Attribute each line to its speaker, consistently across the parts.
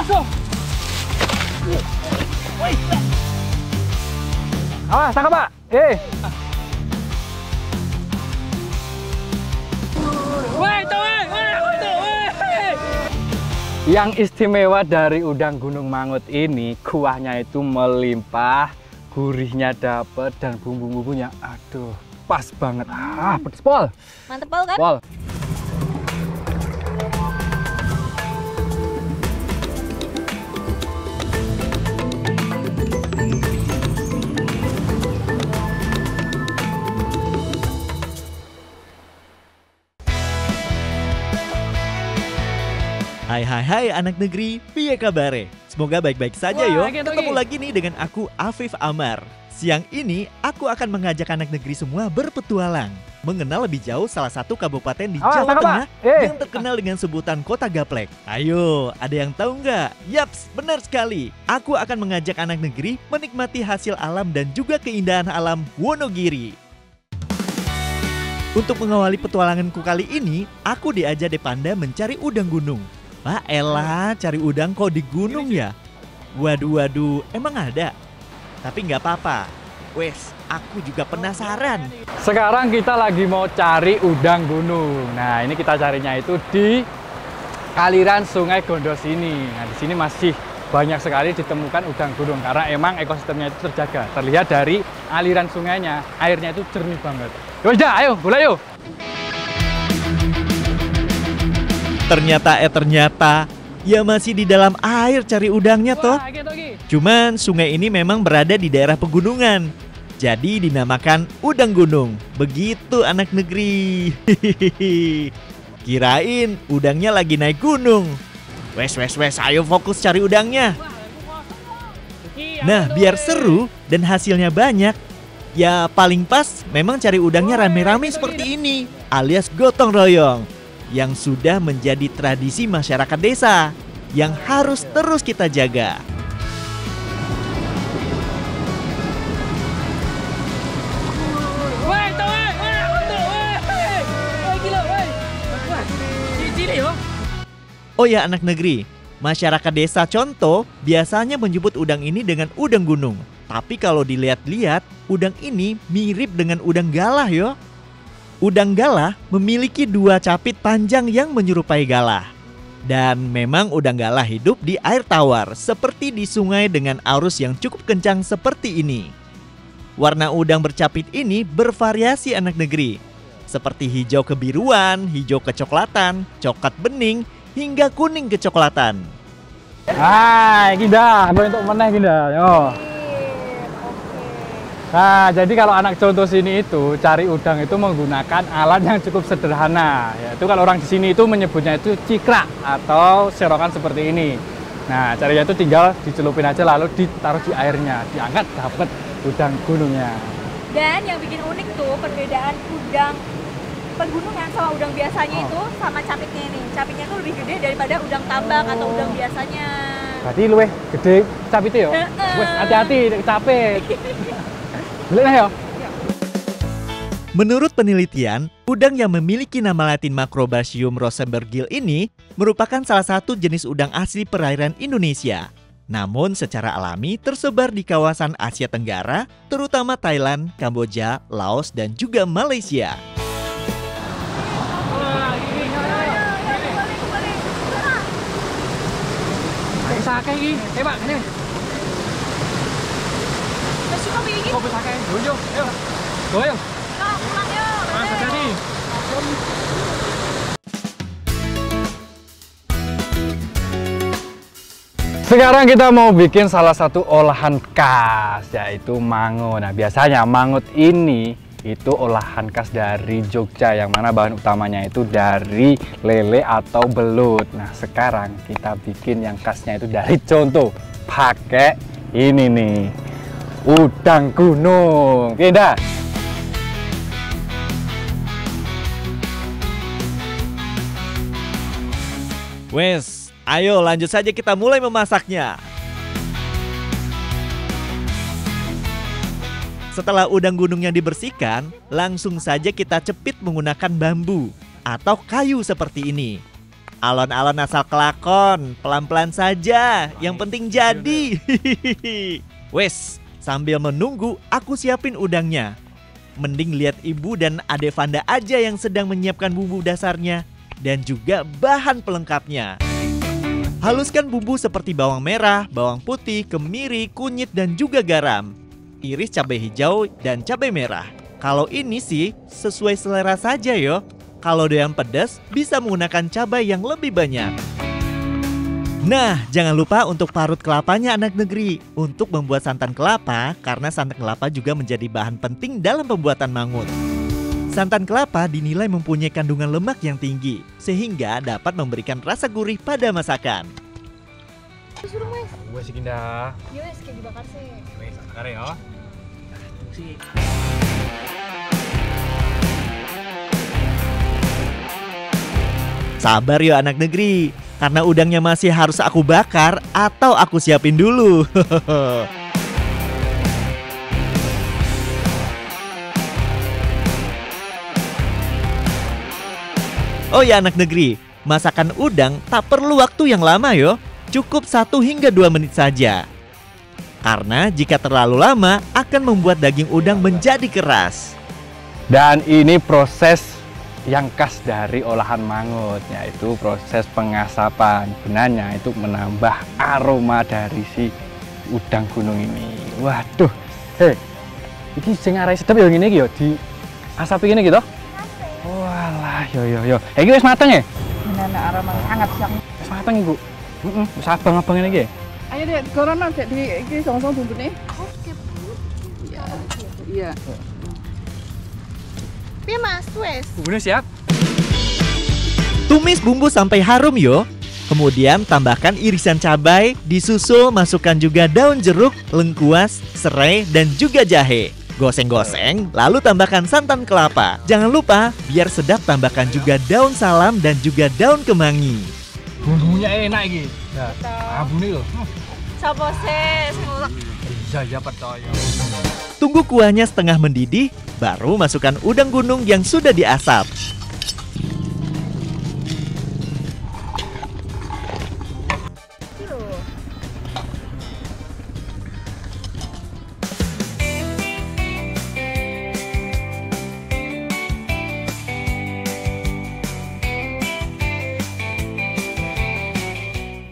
Speaker 1: Langsung.
Speaker 2: Awas, tangkap Pak. Yang istimewa dari udang Gunung Mangut ini, kuahnya itu melimpah, gurihnya dapet, dan bumbu-bumbunya, aduh, pas banget. Pedes pol.
Speaker 3: Mantep pol kan?
Speaker 2: Pol.
Speaker 4: Hai anak negeri, piye kabare? Semoga baik-baik saja yo. Ketemu lagi nih dengan aku Afif Amar. Siang ini aku akan mengajak anak negeri semua berpetualang, mengenal lebih jauh salah satu kabupaten di Jawa Tengah yang terkenal dengan sebutan Kota Gaplek. Ayo, ada yang tahu nggak? Yaps, benar sekali. Aku akan mengajak anak negeri menikmati hasil alam dan juga keindahan alam Wonogiri. Untuk mengawali petualanganku kali ini, aku diajak Depanda mencari udang gunung. Pak elah, cari udang kok di gunung ya? Waduh, emang ada? Tapi nggak apa-apa. Wes, aku juga penasaran.
Speaker 2: Sekarang kita lagi mau cari udang gunung. Nah, ini kita carinya itu di aliran Sungai Gondos ini. Nah, di sini masih banyak sekali ditemukan udang gunung karena emang ekosistemnya itu terjaga. Terlihat dari aliran sungainya, airnya itu jernih banget. Yaudah, ayo, mulai yuk.
Speaker 4: Ternyata ya masih di dalam air cari udangnya toh. Cuman sungai ini memang berada di daerah pegunungan, jadi dinamakan udang gunung. Begitu anak negeri. Kirain udangnya lagi naik gunung. Wes, ayo fokus cari udangnya. Nah, biar seru dan hasilnya banyak, ya paling pas memang cari udangnya rame-rame seperti ini, alias gotong royong, yang sudah menjadi tradisi masyarakat desa, yang harus terus kita jaga. Oh ya anak negeri, masyarakat desa contoh biasanya menyebut udang ini dengan udang gunung. Tapi kalau dilihat-lihat, udang ini mirip dengan udang galah yo. Udang galah memiliki dua capit panjang yang menyerupai galah. Dan memang udang galah hidup di air tawar, seperti di sungai dengan arus yang cukup kencang seperti ini. Warna udang bercapit ini bervariasi anak negeri, seperti hijau kebiruan, hijau kecoklatan, coklat bening, hingga kuning kecoklatan.
Speaker 2: Hai, Ginda, bentuk meneh Ginda. Yo. Nah, jadi kalau anak contoh sini itu cari udang itu menggunakan alat yang cukup sederhana. Yaitu kalau orang di sini itu menyebutnya itu cikrak atau serokan seperti ini. Nah, caranya itu tinggal dicelupin aja lalu ditaruh di airnya, diangkat dapat udang gunungnya.
Speaker 3: Dan yang bikin unik tuh perbedaan udang pegunungan sama udang biasanya itu sama capitnya ini. Capitnya tuh lebih gede daripada udang tambak atau udang biasanya.
Speaker 2: Berarti luwih gede capitnya yo. Wes hati-hati capit. Boleh yo.
Speaker 4: Menurut penelitian, udang yang memiliki nama latin Macrobasium rosenbergil ini merupakan salah satu jenis udang asli perairan Indonesia. Namun secara alami tersebar di kawasan Asia Tenggara, terutama Thailand, Kamboja, Laos, dan juga Malaysia.
Speaker 2: Sake iki. Pak, ini.
Speaker 3: Masih kopi iki?
Speaker 2: Kopi sake. Yo, ayo. Go yo.
Speaker 3: Pulang yo.
Speaker 2: Mas Dani. Sekarang kita mau bikin salah satu olahan khas, yaitu mangut. Nah, biasanya mangut ini itu olahan khas dari Jogja, yang mana bahan utamanya itu dari lele atau belut. Nah, sekarang kita bikin yang khasnya itu dari contoh, pakai ini nih, udang gunung. Tidak?
Speaker 4: Wes, ayo lanjut saja kita mulai memasaknya. Setelah udang gunungnya dibersihkan, langsung saja kita cepit menggunakan bambu atau kayu seperti ini. Alon-alon asal kelakon, pelan-pelan saja, yang penting jadi. Wes, sambil menunggu aku siapin udangnya. Mending lihat ibu dan Ade Vanda aja yang sedang menyiapkan bumbu dasarnya dan juga bahan pelengkapnya. Haluskan bumbu seperti bawang merah, bawang putih, kemiri, kunyit dan juga garam. Iris cabai hijau dan cabai merah. Kalau ini sih sesuai selera saja yo. Kalau doyan pedas, bisa menggunakan cabai yang lebih banyak. Nah, jangan lupa untuk parut kelapanya anak negeri. Untuk membuat santan kelapa, karena santan kelapa juga menjadi bahan penting dalam pembuatan mangut. Santan kelapa dinilai mempunyai kandungan lemak yang tinggi, sehingga dapat memberikan rasa gurih pada masakan.
Speaker 3: Suruh Mas.
Speaker 2: Gue sih Kinda.
Speaker 3: Ya wes kayak dibakar sih.
Speaker 2: Wes, bakar ya.
Speaker 4: Sabar yo anak negeri, karena udangnya masih harus aku bakar atau aku siapin dulu. Oh ya anak negeri, masakan udang tak perlu waktu yang lama yo. Cukup 1 hingga 2 menit saja. Karena jika terlalu lama akan membuat daging udang menjadi keras.
Speaker 2: Dan ini proses yang khas dari olahan mangut, yaitu proses pengasapan. Gunanya itu menambah aroma dari si udang gunung ini. Waduh, ini sing arai sedap ya ngene iki ya di asapi ngene gitu. Walah, yo. Iki wis mateng ya?
Speaker 1: Bener aroma hangat siang.
Speaker 2: Wis mateng Ibu. Heeh, wis abang-abang ngene iki.
Speaker 1: Ayo dek, corona dek di iki song-song bumbune.
Speaker 3: Oke, Bu.
Speaker 1: Iya.
Speaker 3: Piye Mas, wes.
Speaker 2: Bumbunya siap.
Speaker 4: Tumis bumbu sampai harum yo. Kemudian tambahkan irisan cabai, disusul masukkan juga daun jeruk, lengkuas, serai, dan juga jahe. Goseng-goseng, lalu tambahkan santan kelapa. Jangan lupa, biar sedap tambahkan juga daun salam dan juga daun kemangi.
Speaker 2: Bumbunya enak iki. Ya, abune lho.
Speaker 3: Sopo sih sing ngulek?
Speaker 2: Iya percaya.
Speaker 4: Tunggu kuahnya setengah mendidih, baru masukkan udang gunung yang sudah diasap.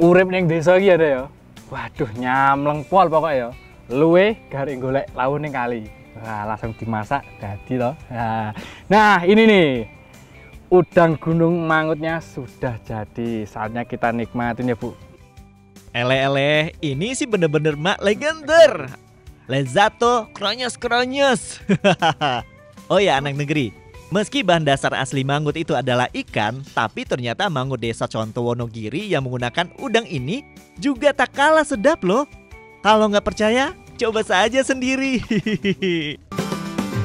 Speaker 2: Urip ning desa iki ada ya. Waduh, nyamleng pol pokoknya ya. Luwe garing golek lauk ning kali. Wah, langsung dimasak dadi toh. Nah, ini nih. Udang gunung mangutnya sudah jadi. Saatnya kita nikmatin ya, Bu.
Speaker 4: Ele-ele, ini sih bener-bener mak legender. Lezato kronyos-kronyos. Oh ya anak negeri, meski bahan dasar asli mangut itu adalah ikan, tapi ternyata mangut desa Conto Wonogiri yang menggunakan udang ini juga tak kalah sedap loh. Kalau nggak percaya, coba saja sendiri.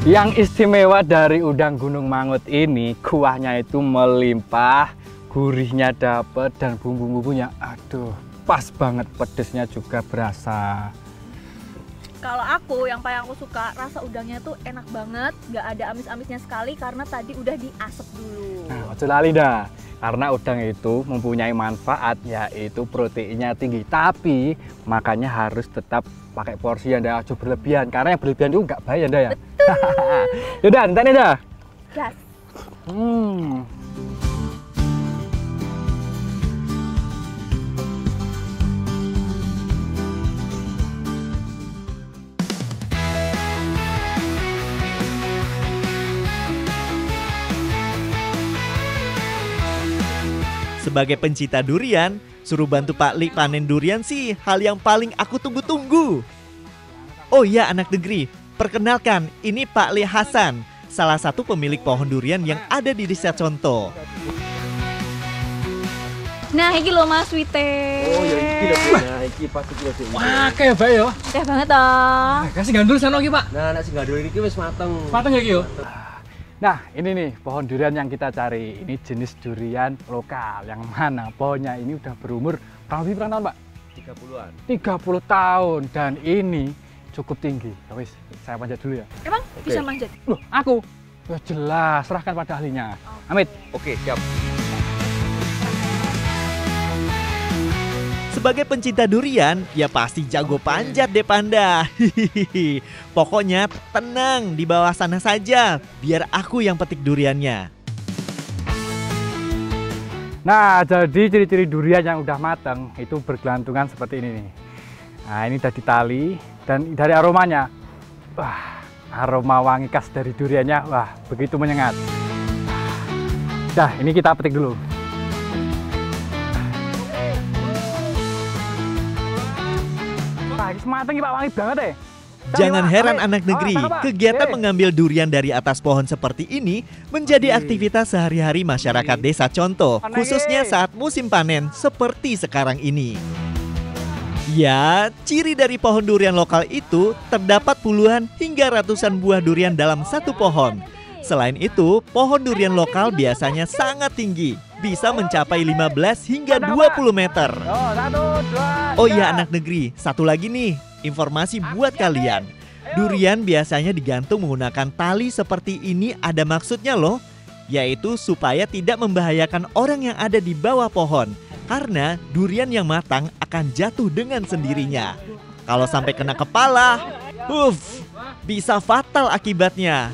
Speaker 2: Yang istimewa dari udang gunung mangut ini, kuahnya itu melimpah, gurihnya dapet, dan bumbu-bumbunya aduh, pas banget, pedesnya juga berasa.
Speaker 3: Kalau aku yang paling aku suka rasa udangnya tuh enak banget, nggak ada amis-amisnya sekali karena tadi udah diasap dulu.
Speaker 2: Nah, ojo lali dah. Karena udang itu mempunyai manfaat, yaitu proteinnya tinggi. Tapi makanya harus tetap pakai porsi yang tidak berlebihan. Karena yang berlebihan itu nggak baik ya. Betul. Yaudah, ntar nih dah.
Speaker 3: Gas.
Speaker 4: Sebagai pencinta durian, suruh bantu Pak Li panen durian sih hal yang paling aku tunggu-tunggu. Oh ya anak negeri, perkenalkan ini Pak Li Hasan, salah satu pemilik pohon durian yang ada di desa Conto.
Speaker 3: Nah, ini loh Mas Wite.
Speaker 5: Oh ya iki lho, nah iki pasti iki lho.
Speaker 2: Wah, kayak baik ya.
Speaker 3: Teh banget toh.
Speaker 2: Kasih gandul sana iki, Pak.
Speaker 5: Nah, nek sing gandul iki wis mateng.
Speaker 2: Mateng ya iki yo. Nah, ini nih pohon durian yang kita cari. Ini jenis durian lokal yang mana pohonnya ini udah berumur kurang lebih berapa tahun, Pak?
Speaker 5: 30-an.
Speaker 2: 30 tahun dan ini cukup tinggi. Ya wis, saya panjat dulu ya.
Speaker 3: Emang bisa manjat?
Speaker 2: Loh, aku? Ya jelas, serahkan pada ahlinya. Amit.
Speaker 5: Oke, siap.
Speaker 4: Sebagai pencinta durian, ya pasti jago panjat deh Panda. Hihihi. Pokoknya tenang, di bawah sana saja, biar aku yang petik duriannya.
Speaker 2: Nah, jadi ciri-ciri durian yang udah mateng itu bergelantungan seperti ini nih. Nah, ini udah ditali dan dari aromanya, wah, aroma wangi khas dari duriannya, wah, begitu menyengat. Nah, ini kita petik dulu. Wah, ini mateng Pak, wangi banget deh.
Speaker 4: Jangan heran anak negeri, kegiatan mengambil durian dari atas pohon seperti ini menjadi aktivitas sehari-hari masyarakat Desa Conto, khususnya saat musim panen seperti sekarang ini. Ya, ciri dari pohon durian lokal itu terdapat puluhan hingga ratusan buah durian dalam satu pohon. Selain itu, pohon durian lokal biasanya sangat tinggi, bisa mencapai 15 hingga 20 meter. Oh iya anak negeri, satu lagi nih, informasi buat kalian. Durian biasanya digantung menggunakan tali seperti ini ada maksudnya loh, yaitu supaya tidak membahayakan orang yang ada di bawah pohon. Karena durian yang matang akan jatuh dengan sendirinya. Kalau sampai kena kepala, bisa fatal akibatnya.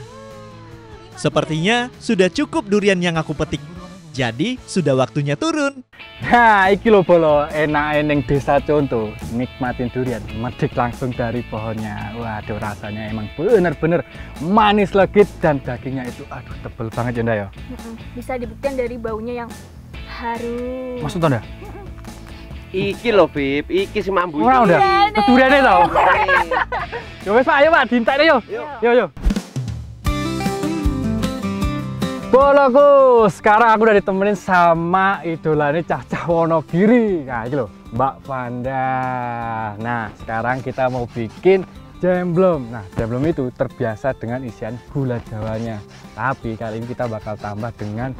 Speaker 4: Sepertinya sudah cukup durian yang aku petik. Jadi sudah waktunya turun.
Speaker 2: Nah, iki lho bolo, enak eneng Desa Conto, nikmatin durian, medik langsung dari pohonnya. Waduh, rasanya emang bener-bener manis legit dan dagingnya itu aduh tebel banget ya Nda ya.
Speaker 3: Bisa dibuktikan dari baunya yang harum.
Speaker 2: Maksudnya Nda?
Speaker 5: Iki lho Bib, iki si mambu.
Speaker 2: Ora udah. Duriannya tau. Yo wes Pak, ayo Pak, dintek deh yo. Yo. Boloku, sekarang aku udah ditemenin sama idolanya Cah-Cah Wonogiri. Nah, ini loh, Mbak Panda. Nah, sekarang kita mau bikin jemblem. Nah, jemblem itu terbiasa dengan isian gula jawanya. Tapi kali ini kita bakal tambah dengan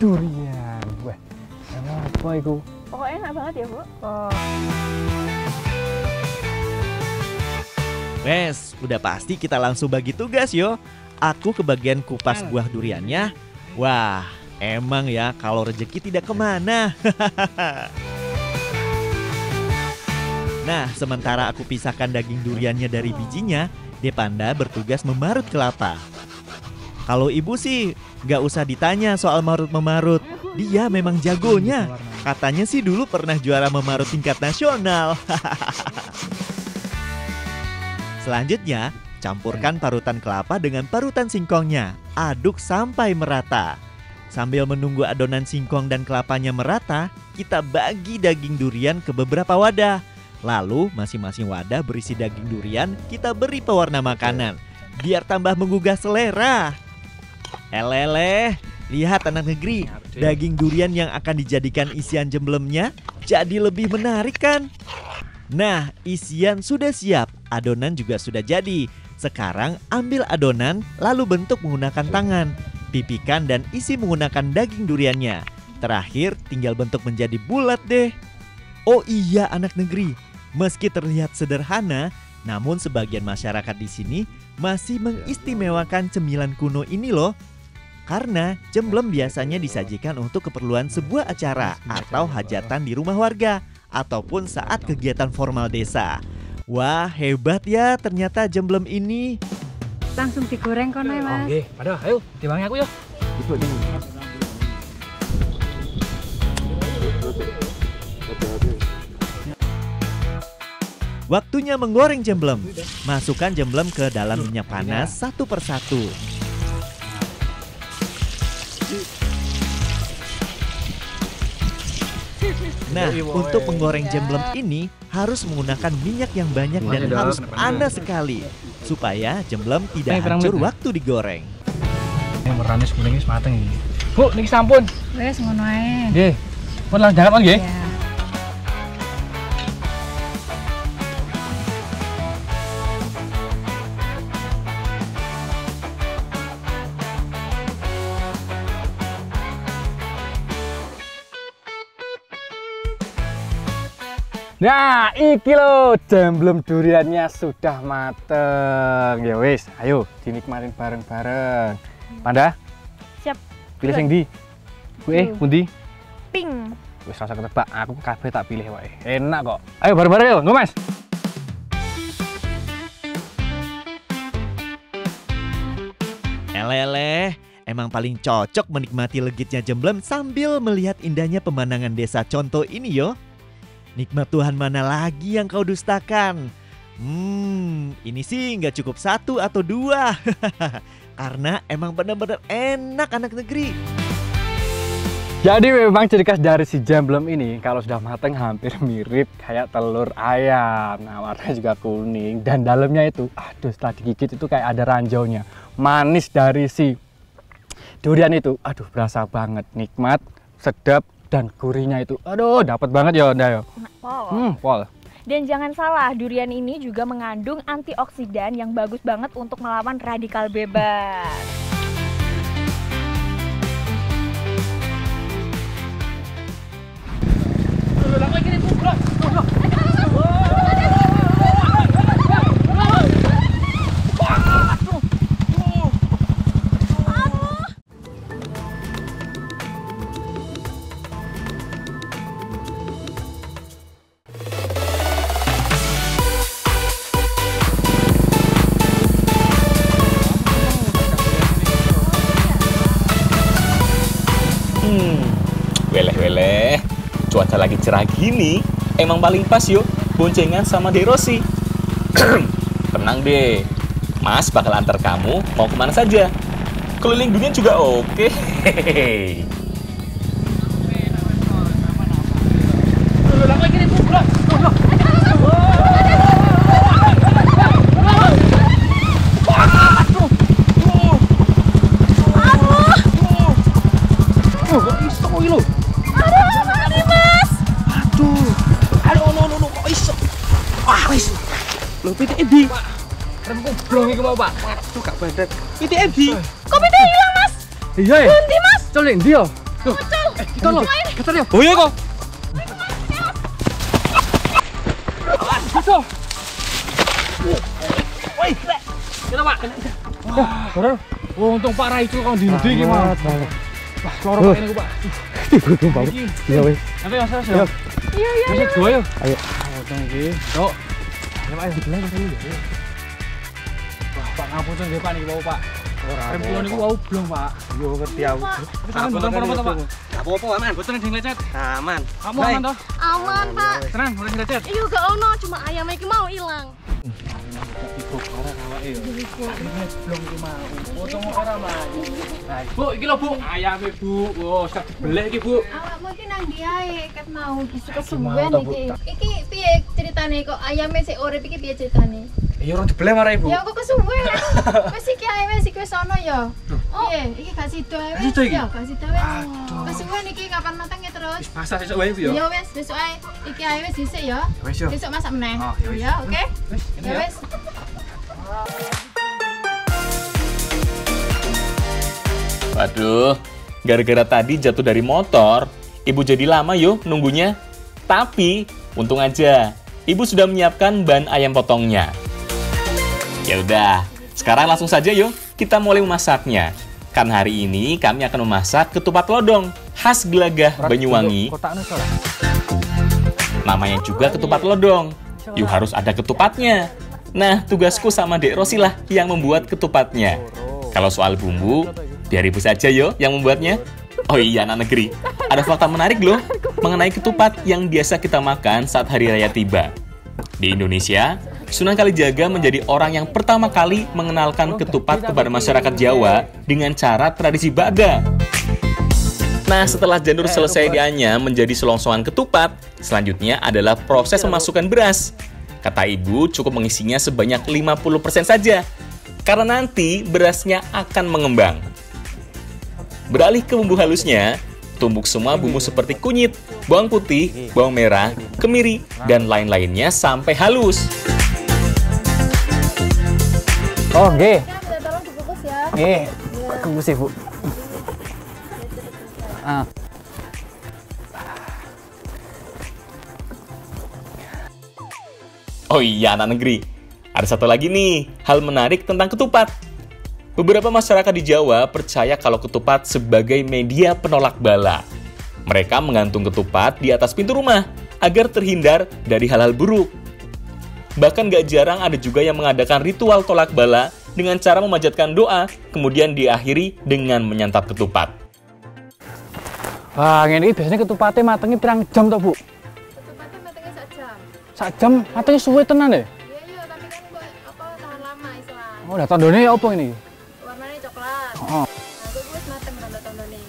Speaker 2: durian. Wah, apa itu?
Speaker 3: Pokoknya enak banget ya, Bu.
Speaker 4: Wes, udah pasti kita langsung bagi tugas yo. Aku ke bagian kupas buah duriannya. Wah, emang ya kalau rezeki tidak kemana. Nah, sementara aku pisahkan daging duriannya dari bijinya, Depanda bertugas memarut kelapa. Kalau ibu sih nggak usah ditanya soal marut-memarut, dia memang jagonya. Katanya sih dulu pernah juara memarut tingkat nasional. Selanjutnya, campurkan parutan kelapa dengan parutan singkongnya. Aduk sampai merata. Sambil menunggu adonan singkong dan kelapanya merata, kita bagi daging durian ke beberapa wadah. Lalu masing-masing wadah berisi daging durian kita beri pewarna makanan, biar tambah menggugah selera. Eleleh, lihat anak negeri, daging durian yang akan dijadikan isian jemblemnya jadi lebih menarik kan? Nah, isian sudah siap, adonan juga sudah jadi. Sekarang ambil adonan lalu bentuk menggunakan tangan, pipihkan dan isi menggunakan daging duriannya. Terakhir tinggal bentuk menjadi bulat deh. Oh iya anak negeri, meski terlihat sederhana, namun sebagian masyarakat di sini masih mengistimewakan cemilan kuno ini loh. Karena jemblem biasanya disajikan untuk keperluan sebuah acara atau hajatan di rumah warga ataupun saat kegiatan formal desa. Wah, hebat ya ternyata jemblem ini.
Speaker 3: Langsung digoreng kono ya, Mas.
Speaker 2: Oke, padahal ayo timbangi aku yo. Itu ini.
Speaker 4: Waktunya menggoreng jemblem. Masukkan jemblem ke dalam minyak panas satu persatu. Nah, untuk menggoreng jemblem ini harus menggunakan minyak yang banyak dan harus panas sekali supaya jemblem tidak hancur waktu digoreng.
Speaker 2: Ini meranis kuning wis mateng iki. Bu, niki sampun.
Speaker 1: Wes ngono ae.
Speaker 2: Nggih. Pun langsung jangan nggih.
Speaker 1: Ya.
Speaker 2: Nah, iki lho jemblem duriannya sudah mateng. Ya wis, ayo dinikmatin bareng-bareng. Panda?
Speaker 3: Siap.
Speaker 2: Pilih sing ndi? Kuwi pundi?
Speaker 3: Pink.
Speaker 2: Wis rasa ketebak, aku kabeh tak pilih wae. Enak kok. Ayo bareng-bareng yuk, nggo Mas.
Speaker 4: Eleleh, emang paling cocok menikmati legitnya Jemblem sambil melihat indahnya pemandangan desa Conto ini yo. Nikmat Tuhan mana lagi yang kau dustakan? Ini sih nggak cukup 1 atau 2. Karena emang benar-benar enak anak negeri.
Speaker 2: Jadi memang ciri khas dari si Jemblem ini kalau sudah mateng hampir mirip kayak telur ayam. Nah, warnanya juga kuning dan dalamnya itu, aduh setelah digigit itu kayak ada ranjaunya. Manis dari si durian itu, aduh berasa banget, nikmat, sedap dan gurihnya itu, aduh dapat banget ya Onda ya. Pol.
Speaker 3: Dan jangan salah, durian ini juga mengandung antioksidan yang bagus banget untuk melawan radikal bebas.
Speaker 6: Weleh-weleh, cuaca lagi cerah gini, emang paling pas yuk boncengan sama Dek Rosi. Tenang deh, Mas bakal antar kamu mau kemana saja. Keliling dunia juga oke.
Speaker 5: Loh, PTND. Belum iki mau, Pak. Waduh, gak badan. PTND.
Speaker 3: Kok PT hilang, Mas?
Speaker 2: Iya ya?
Speaker 3: Ganti, Mas.
Speaker 2: Colin, dia. Tuh, kita lo. Kita lihat. Oh iya kok. Bisa.
Speaker 5: Woi, kena, Pak.
Speaker 2: Wah,
Speaker 5: untung Pak Rai itu kok ndi-ndi iki mau. Wah, loro kene ku, Pak.
Speaker 2: Gunung bau. Iya wis.
Speaker 5: Nanti Mas ya.
Speaker 3: Iya.
Speaker 5: Wis go ayo.
Speaker 2: Ayo.
Speaker 5: Potong iki. Yuk. Ayo, Pak, dibelah sini ya. Wah, Pak ngapunten nggih Pak niki wau, Pak. Ora. Rem niku wau blong, Pak.
Speaker 2: Yo ngerti aku.
Speaker 5: Sampeyan mboten apa-apa, Pak.
Speaker 2: Apa-apa aman.
Speaker 5: Mboten sing lecet.
Speaker 2: Aman.
Speaker 5: Kamu aman toh?
Speaker 7: Aman, Pak.
Speaker 5: Tenang, ora sing lecet.
Speaker 7: Iya gak ono, cuma ayamnya iki mau hilang.
Speaker 5: Ibu ora awake yo. Ini blong iki mau. Potong ora mlayu. Nah, Bu, iki lho, Bu. Ayame, Bu. Oh, sak dibeleh iki, Bu.
Speaker 7: Awakmu iki nang ndi ae? Ket mau bisa kesuwen iki. Iki piye ceritane kok ayame sik urip iki piye ceritane?
Speaker 5: Ya ora dibeleh marah Ibu.
Speaker 7: Ya kok kesuwen. Wis iki ae wis iki wis ono ya. Piye? Iki gak sida ae.
Speaker 5: Gak sida iki?
Speaker 7: Ya, gak sida wis. Kesuwen iki kapan matangnya terus?
Speaker 5: Wis masak sesuk wae, Bu ya.
Speaker 7: Ya wis, besok ae. Iki ae wis dhisik ya.
Speaker 5: Wis yo.
Speaker 7: Besok masak meneh.
Speaker 5: Oh, ya wis.
Speaker 7: Ya, oke?
Speaker 5: Wis,
Speaker 7: Ya wis.
Speaker 6: Waduh, gara-gara tadi jatuh dari motor, Ibu jadi lama yuk nunggunya. Tapi, untung aja, Ibu sudah menyiapkan ban ayam potongnya. Ya udah, sekarang langsung saja yuk kita mulai memasaknya. Karena hari ini kami akan memasak ketupat lodong khas Gelagah Banyuwangi. Namanya juga ketupat lodong. Yuk harus ada ketupatnya. Nah, tugasku sama Dek Rosi lah yang membuat ketupatnya. Kalau soal bumbu, biar Ibu saja yo yang membuatnya. Oh iya anak negeri, ada fakta menarik loh mengenai ketupat yang biasa kita makan saat hari raya tiba. Di Indonesia, Sunan Kalijaga menjadi orang yang pertama kali mengenalkan ketupat kepada masyarakat Jawa dengan cara tradisi baga. Nah, setelah janur selesai dianyam menjadi selongsongan ketupat, selanjutnya adalah proses memasukkan beras. Kata Ibu, cukup mengisinya sebanyak 50% saja, karena nanti berasnya akan mengembang. Beralih ke bumbu halusnya, tumbuk semua bumbu seperti kunyit, bawang putih, bawang merah, kemiri, dan lain-lainnya sampai halus.
Speaker 2: Oke.
Speaker 7: Ya, tolong dibungkus ya.
Speaker 2: Nih, kukus Ibu. Ah.
Speaker 6: Oh iya anak negeri, ada satu lagi nih, hal menarik tentang ketupat. Beberapa masyarakat di Jawa percaya kalau ketupat sebagai media penolak bala. Mereka menggantung ketupat di atas pintu rumah agar terhindar dari hal-hal buruk. Bahkan gak jarang ada juga yang mengadakan ritual tolak bala dengan cara memanjatkan doa, kemudian diakhiri dengan menyantap ketupat.
Speaker 2: Wah, ini biasanya ketupatnya matengnya pirang jam toh, Bu?
Speaker 7: Ketupatnya matengnya 1 jam.
Speaker 2: 1 jam matengnya suwe tenan ya?
Speaker 7: Iya, tapi kan kok apa tahan lama istilahnya.
Speaker 2: Oh, dah tandone ya apa ini?
Speaker 7: Warnanya coklat.
Speaker 2: Oh.
Speaker 7: Nah, gue wis mateng tanda-tandane.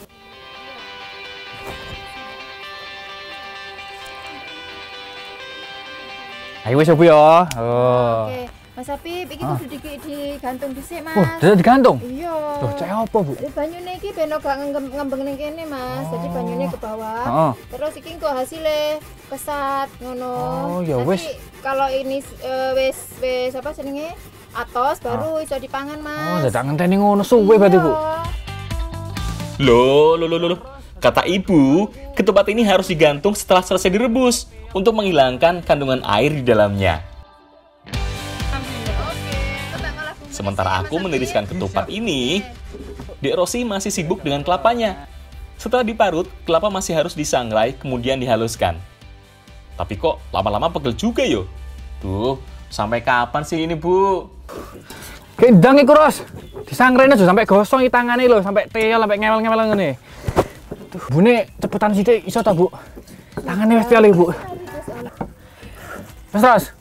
Speaker 2: Ayo wis Bu ya. Oh.
Speaker 7: Oke, Mas Apip, iki kudu digantung dhisik, Mas.
Speaker 2: Oh, udah digantung?
Speaker 7: Iya.
Speaker 2: Loh, cek apa, Bu?
Speaker 7: Jadi banyune iki ben gak ngembeng ning kene, Mas. Jadi banyune ke bawah.
Speaker 2: Heeh.
Speaker 7: Terus iki kok hasilnya pesat ngono.
Speaker 2: Oh, ya
Speaker 7: Nanti
Speaker 2: wis.
Speaker 7: kalau ini wis apa jenenge? Atos baru iso dipangan,
Speaker 2: Oh,
Speaker 7: Mas.
Speaker 2: dadak ngenteni ngono suwe berarti, Bu.
Speaker 6: Loh. Kata ibu, ketupat ini harus digantung setelah selesai direbus untuk menghilangkan kandungan air di dalamnya. Sementara aku meniriskan ketupat ini, Dek Rosi masih sibuk dengan kelapanya. Setelah diparut, kelapa masih harus disangrai kemudian dihaluskan. Tapi kok lama-lama pegel juga yo. Tuh, sampai kapan sih ini, Bu?
Speaker 2: Gendang iku, Ros. Disangrein aja sampai gosong tangane lho, sampai teyel, sampai ngewel-ngewel ngene. Tuh, Bune cepetan sithik iso ta, Bu? Tangane wis teyel, Bu. Wes, Ros.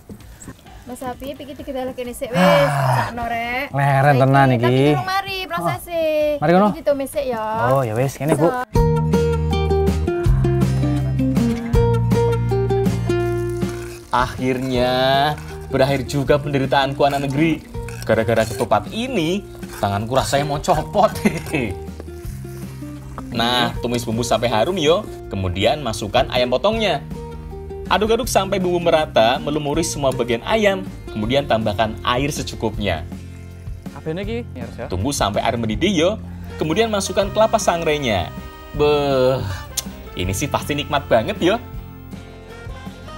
Speaker 7: Mas Apip iki digedalekne sik wis, sakno rek.
Speaker 2: Leren tenan iki.
Speaker 7: Tapi durung mari prosese.
Speaker 2: Mari kono.
Speaker 7: Iki ditumis sik ya.
Speaker 2: Oh, ya wis, kene, Bu.
Speaker 6: Akhirnya berakhir juga penderitaanku anak negeri. Gara-gara ketupat ini, tanganku rasanya mau copot. Nah, tumis bumbu sampai harum yo. Kemudian masukkan ayam potongnya. Aduk-aduk sampai bumbu merata, melumuri semua bagian ayam. Kemudian tambahkan air secukupnya.
Speaker 2: Kabehne iki, ya.
Speaker 6: Tunggu sampai air mendidih yo. Kemudian masukkan kelapa sangrenya. Beuh, ini sih pasti nikmat banget yo.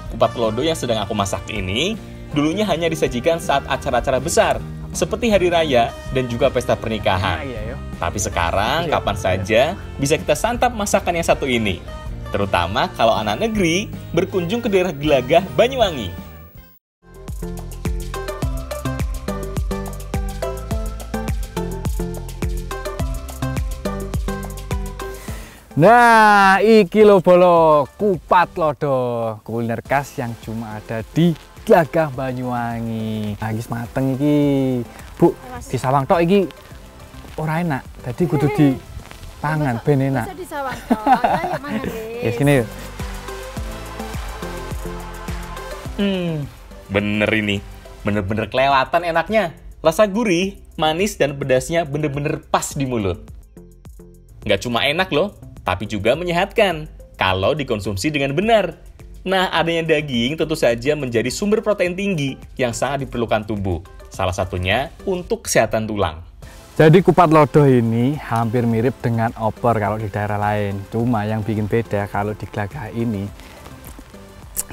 Speaker 6: Kupat lodo yang sedang aku masak ini dulunya hanya disajikan saat acara-acara besar seperti hari raya dan juga pesta pernikahan.
Speaker 2: Iya, yo.
Speaker 6: Tapi sekarang kapan saja bisa kita santap masakan yang satu ini. Terutama kalau anak negeri berkunjung ke daerah Gelagah, Banyuwangi.
Speaker 2: Nah, iki lho bolo, kupat lodo, kuliner khas yang cuma ada di Gelagah, Banyuwangi. Nah, iki mateng iki. Bu, di sawang tok iki ora enak. Dadi kudu dipangan ben enak.
Speaker 7: Bisa disawang tok. Ayo mangan wis.
Speaker 2: Ya sini yuk.
Speaker 6: Bener ini. Bener-bener kelewatan enaknya. Rasa gurih, manis, dan pedasnya bener-bener pas di mulut. Nggak cuma enak loh, tapi juga menyehatkan kalau dikonsumsi dengan benar. Nah, adanya daging tentu saja menjadi sumber protein tinggi yang sangat diperlukan tubuh. Salah satunya untuk kesehatan tulang.
Speaker 2: Jadi kupat lodo ini hampir mirip dengan opor kalau di daerah lain. Cuma yang bikin beda kalau di Gelagah ini,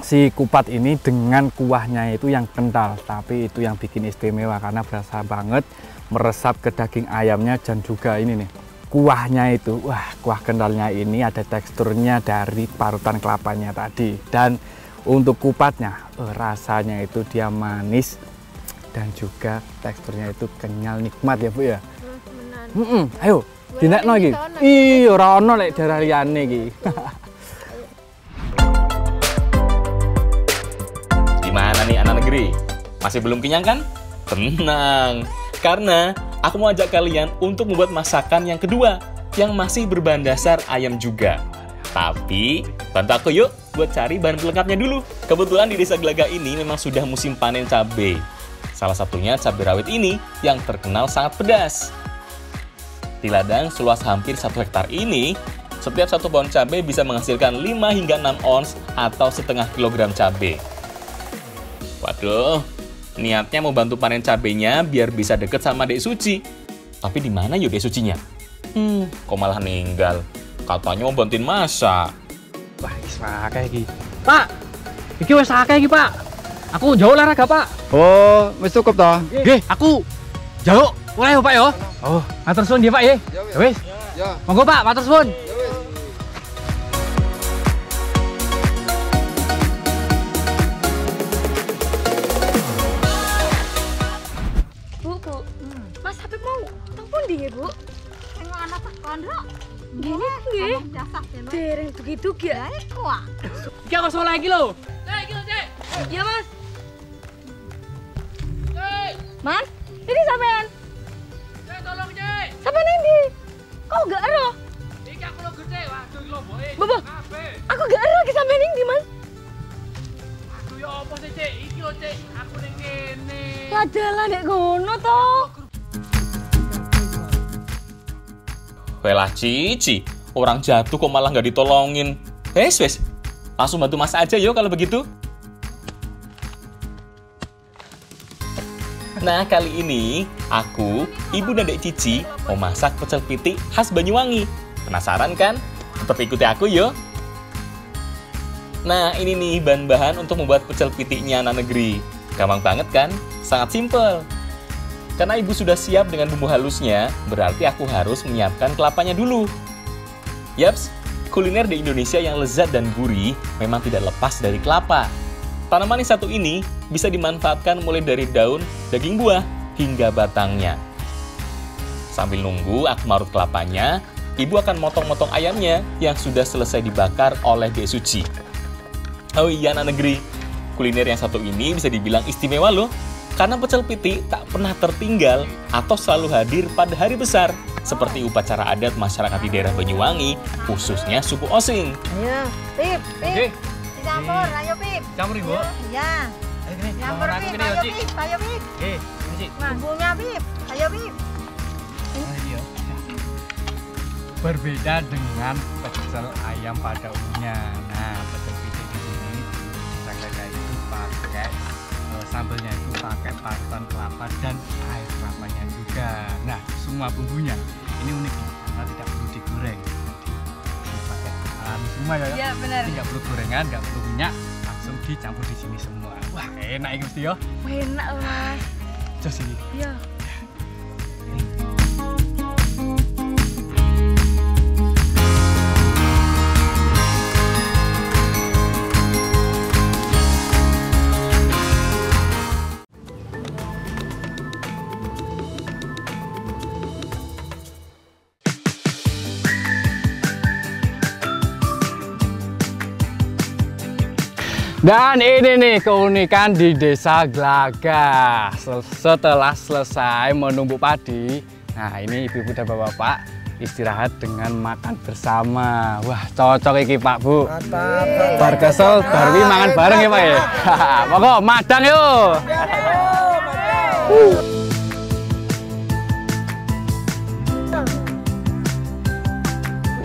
Speaker 2: si kupat ini dengan kuahnya itu yang kental. Tapi itu yang bikin istimewa karena berasa banget meresap ke daging ayamnya dan juga ini nih. Kuahnya itu, wah, kuah kentalnya ini ada teksturnya dari parutan kelapanya tadi. Dan untuk kupatnya, rasanya itu dia manis dan juga teksturnya itu kenyal, nikmat ya, Bu ya. Ayo, dinekno iki. Iya, ora ono lek daerah liyane iki.
Speaker 6: Gimana nih anak negeri? Masih belum kenyang kan? Tenang, karena aku mau ajak kalian untuk membuat masakan yang kedua, yang masih berbahan dasar ayam juga. Tapi, bantu aku yuk buat cari bahan pelengkapnya dulu. Kebetulan di desa Gelagah ini memang sudah musim panen cabai. Salah satunya cabai rawit ini yang terkenal sangat pedas. Di ladang seluas hampir 1 hektar ini, setiap satu pohon cabai bisa menghasilkan 5 hingga 6 ons atau setengah kilogram cabai. Waduh, niatnya mau bantu panen cabenya biar bisa deket sama Dek Suci. Tapi di mana yuk Dek Sucinya? Kok malah ninggal? Katanya mau bantuin masak.
Speaker 2: Wah, wis akeh iki. Pak, iki wis akeh iki, Pak. Aku jauh olahraga, Pak.
Speaker 8: Oh, wis cukup toh?
Speaker 2: Nggih, aku jauh. Mulai Pak ya. Oh, matur suwun nggih, Pak ya. Ya wis.
Speaker 8: Ya.
Speaker 2: Monggo Pak, matur suwun.
Speaker 8: Ya wis.
Speaker 3: Dereng begitu ya.
Speaker 7: Wah.
Speaker 5: Iki aku soal lagi lho. Cek, iki lho, Cek.
Speaker 3: Ya Mas.
Speaker 5: Cek.
Speaker 3: Man, ini sampean.
Speaker 5: Cek tolong, Cek.
Speaker 3: Sampean endi? Kok gak ero?
Speaker 5: Iki aku lo gede. Waduh, iki lho, Boy.
Speaker 3: Bobo. Aku gak ero ki sampean endi, Man?
Speaker 5: Aduh, ya apa sih, Cek? Iki lho, Cek. Aku ning kene.
Speaker 3: Lah dalan nek ngono to.
Speaker 6: Welah Cici, orang jatuh kok malah nggak ditolongin. Wes, langsung bantu Mas aja yo kalau begitu. Nah, kali ini aku, Ibu dan Dek Cici mau masak pecel pitik khas Banyuwangi. Penasaran kan? Tetap ikuti aku yo. Nah, ini nih bahan-bahan untuk membuat pecel pitiknya anak negeri. Gampang banget kan? Sangat simpel. Karena ibu sudah siap dengan bumbu halusnya, berarti aku harus menyiapkan kelapanya dulu. Yaps, kuliner di Indonesia yang lezat dan gurih memang tidak lepas dari kelapa. Tanaman yang satu ini bisa dimanfaatkan mulai dari daun, daging buah, hingga batangnya. Sambil nunggu aku marut kelapanya, ibu akan motong-motong ayamnya yang sudah selesai dibakar oleh Dek Suci. Oh iya anak negeri, kuliner yang satu ini bisa dibilang istimewa loh. Karena pecel pitik tak pernah tertinggal atau selalu hadir pada hari besar, seperti upacara adat masyarakat di daerah Banyuwangi, khususnya suku Osing.
Speaker 7: Ayo, Pip,
Speaker 5: Oke.
Speaker 7: dicampur, ayo Pip.
Speaker 5: Campur, Ibu.
Speaker 7: Iya.
Speaker 5: Ayo gini,
Speaker 7: Campur
Speaker 5: aku
Speaker 7: Pip,
Speaker 5: gini,
Speaker 7: ayo
Speaker 5: Ci.
Speaker 7: Pip, ayo Pip.
Speaker 5: Ini, Ci.
Speaker 7: Bumbunya Pip, ayo Pip.
Speaker 2: Iya. Berbeda dengan pecel ayam pada umumnya. Nah, pecel pitik di sini kita itu pakai sambelnya itu pakai parutan kelapa dan air kelapanya juga. Nah, semua bumbunya ini unik nih, karena tidak perlu digoreng. Pakai alami semua ya.
Speaker 3: Iya, benar.
Speaker 2: Tidak perlu gorengan, nggak perlu minyak, langsung dicampur di sini semua. Wah, enak ini mesti ya.
Speaker 3: Enak, Mas.
Speaker 2: Jos ini.
Speaker 3: Iya.
Speaker 2: Dan ini nih keunikan di Desa Glaga. Setelah selesai menumbuk padi, nah ini ibu-ibu dan bapak-bapak istirahat dengan makan bersama. Wah, cocok iki Pak Bu. Bar kesel, barwi mangan bareng ya Pak ya. Pokok madang yuk.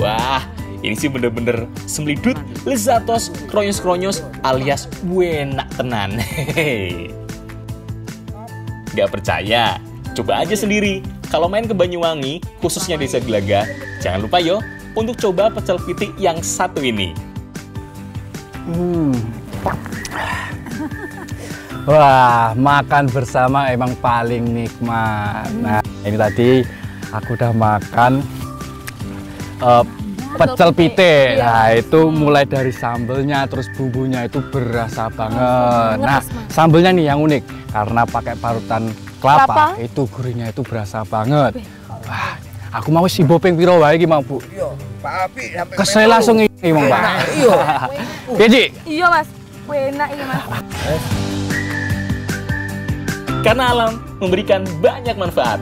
Speaker 6: Wah, ini sih bener-bener semlidut, lezatos, kronyos-kronyos alias buenak tenan. Hehehe. Gak percaya? Coba aja sendiri. Kalau main ke Banyuwangi, khususnya Desa Glaga, jangan lupa yo untuk coba pecel pitik yang satu ini.
Speaker 2: Wah, makan bersama emang paling nikmat. Nah, ini tadi aku udah makan pecel pitik. Nah, itu mulai dari sambelnya terus bumbunya itu berasa banget. Nah, sambelnya nih yang unik karena pakai parutan kelapa, itu gurihnya itu berasa banget. Wah, aku mau si bopeng piro wae iki mau, Bu.
Speaker 9: Iya, Pak Api sampai
Speaker 2: Kesel langsung iki, Mang Pak.
Speaker 9: Iya.
Speaker 2: Piye, Dik?
Speaker 3: Iya, Mas. Enak ini, Mas.
Speaker 6: Karena alam memberikan banyak manfaat.